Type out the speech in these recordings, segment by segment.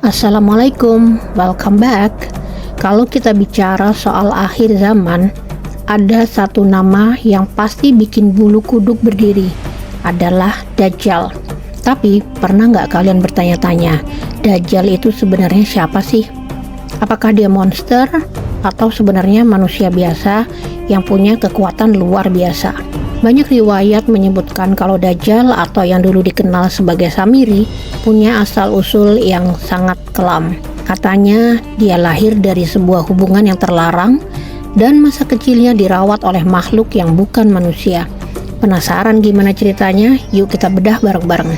Assalamualaikum, welcome back. Kalau kita bicara soal akhir zaman, ada satu nama yang pasti bikin bulu kuduk berdiri, adalah Dajjal. Tapi pernah nggak kalian bertanya-tanya, Dajjal itu sebenarnya siapa sih? Apakah dia monster atau sebenarnya manusia biasa yang punya kekuatan luar biasa? Banyak riwayat menyebutkan kalau Dajjal atau yang dulu dikenal sebagai Samiri punya asal-usul yang sangat kelam. Katanya dia lahir dari sebuah hubungan yang terlarang dan masa kecilnya dirawat oleh makhluk yang bukan manusia. Penasaran gimana ceritanya? Yuk kita bedah bareng-bareng.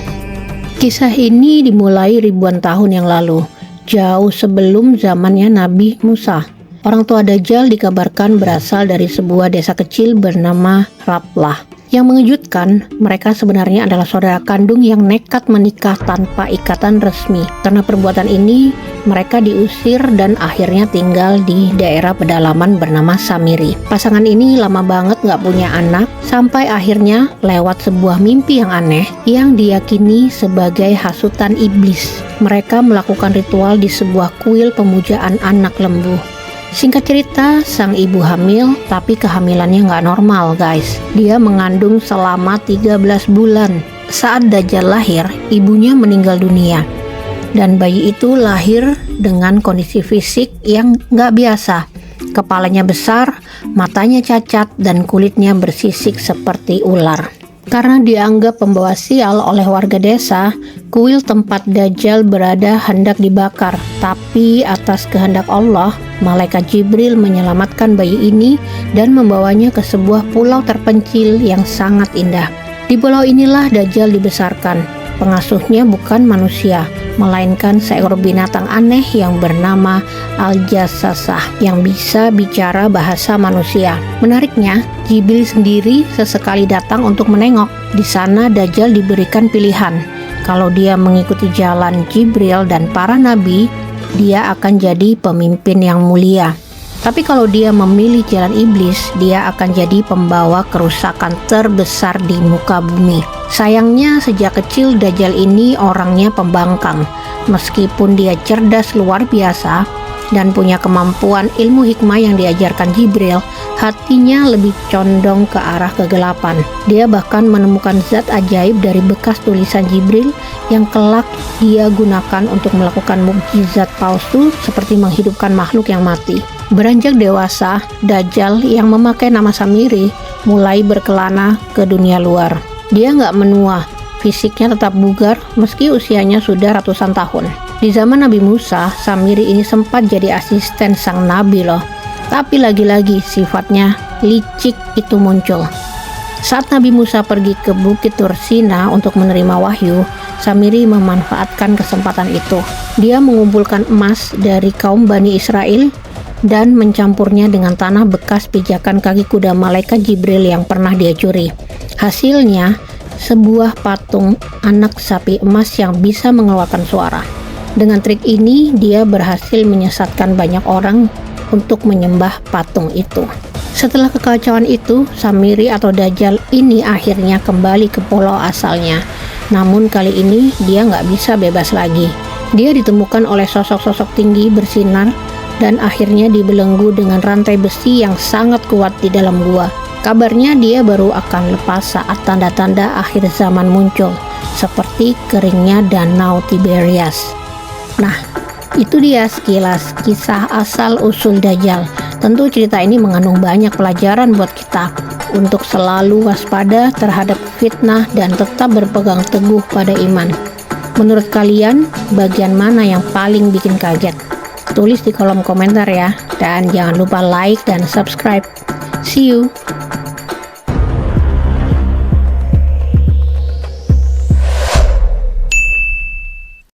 Kisah ini dimulai ribuan tahun yang lalu, jauh sebelum zamannya Nabi Musa. Orang tua Dajjal dikabarkan berasal dari sebuah desa kecil bernama Rablah. Yang mengejutkan, mereka sebenarnya adalah saudara kandung yang nekat menikah tanpa ikatan resmi. Karena perbuatan ini, mereka diusir dan akhirnya tinggal di daerah pedalaman bernama Samiri. Pasangan ini lama banget gak punya anak, sampai akhirnya lewat sebuah mimpi yang aneh yang diyakini sebagai hasutan iblis. Mereka melakukan ritual di sebuah kuil pemujaan anak lembu. Singkat cerita, sang ibu hamil, tapi kehamilannya nggak normal guys. Dia mengandung selama 13 bulan. Saat Dajjal lahir, ibunya meninggal dunia. Dan bayi itu lahir dengan kondisi fisik yang nggak biasa. Kepalanya besar, matanya cacat, dan kulitnya bersisik seperti ular. Karena dianggap pembawa sial oleh warga desa, kuil tempat Dajjal berada hendak dibakar. Tapi atas kehendak Allah, malaikat Jibril menyelamatkan bayi ini dan membawanya ke sebuah pulau terpencil yang sangat indah. Di pulau inilah Dajjal dibesarkan. Pengasuhnya bukan manusia, melainkan seekor binatang aneh yang bernama Al-Jassasah yang bisa bicara bahasa manusia. Menariknya, Jibril sendiri sesekali datang untuk menengok. Di sana Dajjal diberikan pilihan. Kalau dia mengikuti jalan Jibril dan para nabi, dia akan jadi pemimpin yang mulia. Tapi kalau dia memilih jalan iblis, dia akan jadi pembawa kerusakan terbesar di muka bumi. Sayangnya sejak kecil Dajjal ini orangnya pembangkang. Meskipun dia cerdas luar biasa dan punya kemampuan ilmu hikmah yang diajarkan Jibril, hatinya lebih condong ke arah kegelapan. Dia bahkan menemukan zat ajaib dari bekas tulisan Jibril yang kelak dia gunakan untuk melakukan mukjizat palsu seperti menghidupkan makhluk yang mati. Beranjak dewasa, Dajjal yang memakai nama Samiri mulai berkelana ke dunia luar. Dia nggak menua, fisiknya tetap bugar meski usianya sudah ratusan tahun. Di zaman Nabi Musa, Samiri ini sempat jadi asisten sang nabi loh. Tapi lagi-lagi sifatnya licik itu muncul. Saat Nabi Musa pergi ke Bukit Tursina untuk menerima wahyu, Samiri memanfaatkan kesempatan itu. Dia mengumpulkan emas dari kaum Bani Israel dan mencampurnya dengan tanah bekas pijakan kaki kuda malaikat Jibril yang pernah dia curi. Hasilnya, sebuah patung anak sapi emas yang bisa mengeluarkan suara. Dengan trik ini, dia berhasil menyesatkan banyak orang untuk menyembah patung itu. Setelah kekacauan itu, Samiri atau Dajjal ini akhirnya kembali ke pulau asalnya. Namun kali ini dia nggak bisa bebas lagi. Dia ditemukan oleh sosok-sosok tinggi bersinar dan akhirnya dibelenggu dengan rantai besi yang sangat kuat di dalam gua. Kabarnya dia baru akan lepas saat tanda-tanda akhir zaman muncul, seperti keringnya danau Tiberias. Nah, itu dia sekilas kisah asal-usul Dajjal. Tentu cerita ini mengandung banyak pelajaran buat kita untuk selalu waspada terhadap fitnah dan tetap berpegang teguh pada iman. Menurut kalian, bagian mana yang paling bikin kaget? Tulis di kolom komentar ya, dan jangan lupa like dan subscribe. See you.